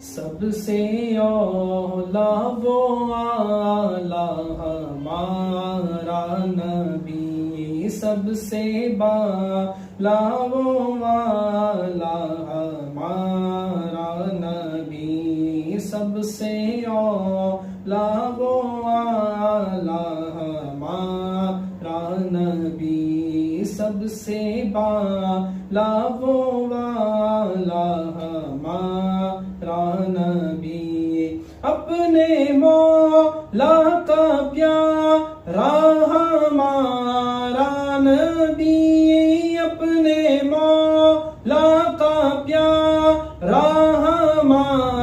सबसे औला वो आला हमारा नबी, सबसे बाला वो आला हमारा नबी, सबसे औला वो आला हमारा नबी, सबसे बाला वो आला हमारा नबी। अपने मौला का प्यारा हमारा नबी, अपने मौला का प्यारा हमारा